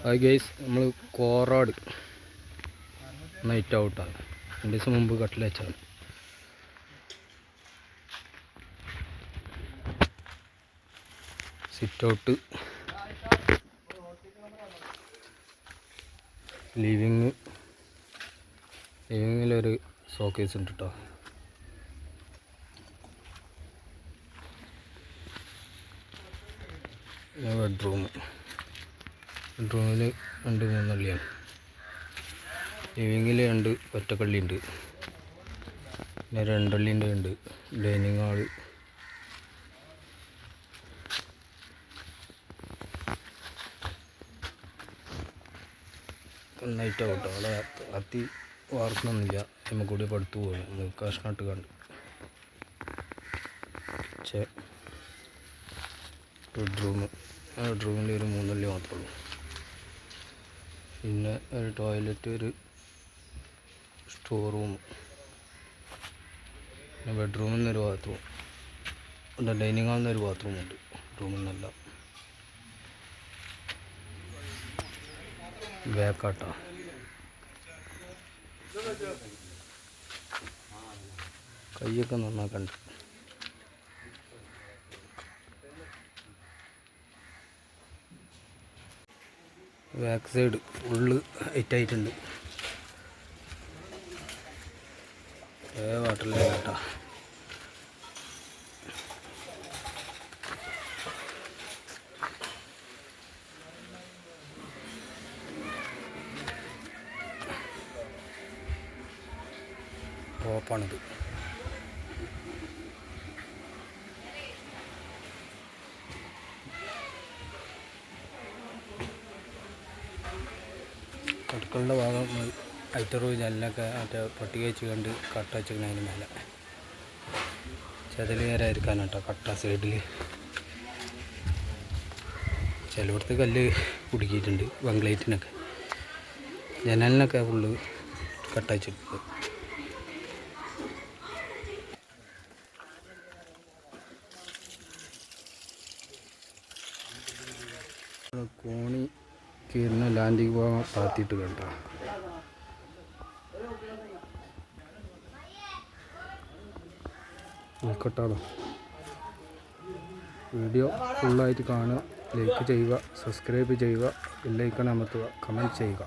Hi guys, നമ്മൾ Korad night ഔട്ടാണ്. 2 ദിവസം മുമ്പ് കട്ടിൽ വെച്ചാണ്. സിറ്റ് ഔട്ട്, ലിവിങ്ങിലൊരു ഷോക്കേസ് ഉണ്ട് കേട്ടോ. ബെഡ്റൂമിൽ 2 3 ലിവിങ്ങിൽ 2 ഒറ്റക്കള്ളി ഉണ്ട്, പിന്നെ 2 കള്ളിൻ്റെ ഉണ്ട്. Dining hall, night out. അവിടെ അത്തി വാർക്കണമെന്നില്ല, നമുക്ക് കൂടി പടുത്തു പോകും. കഷ്ണട്ട് കണ്ട് ബെഡ്റൂമിൽ ഒരു 3 കള്ളി മാത്രമേ ഉള്ളൂ. പിന്നെ ഒരു ടോയ്ലറ്റ്, ഒരു സ്റ്റോർ റൂം, പിന്നെ ബെഡ്റൂമിൽ നിന്നൊരു ബാത്റൂം, പിന്നെ ഡൈനിങ് ഹാളിൽ നിന്നൊരു ബാത്റൂം ഉണ്ട്. റൂമിൽ നിന്നല്ല, ബാക്കാട്ടാ. കൈയൊക്കെ നന്നാക്കണ്ട്. ബാക്ക് സൈഡ് ഫുള്ള് ഹൈറ്റായിട്ടുണ്ട്. വാട്ടറില്ല കേട്ടോ. ടോപ്പാണിത്. അടുക്കളുടെ ഭാഗം ഐറ്ററു ജനലൊക്കെ മറ്റേ പട്ടിക വെച്ച് കണ്ട് കട്ട വെച്ചിരിക്കണം. അതിന് മേലെ ചെതൽ നേരായിരിക്കാൻ കേട്ടോ കട്ട സൈഡിൽ. ചിലയിടത്ത് കല്ല് കുടുക്കിയിട്ടുണ്ട്. ബംഗ്ലൈറ്റിനൊക്കെ ജനലിനൊക്കെ ഫുള്ള് കട്ട വെച്ചിട്ടുണ്ട്. കോണി കീറിന് ലാൻഡിങ് പോകാൻ താത്തിയിട്ട് കേട്ടോ. ഉൾക്കട്ടാളോ. വീഡിയോ ഫുള്ളായിട്ട് കാണുക, ലൈക്ക് ചെയ്യുക, സബ്സ്ക്രൈബ് ചെയ്യുക, ബെല്ലൈക്കൺ അമർത്തുക, കമൻറ്റ് ചെയ്യുക.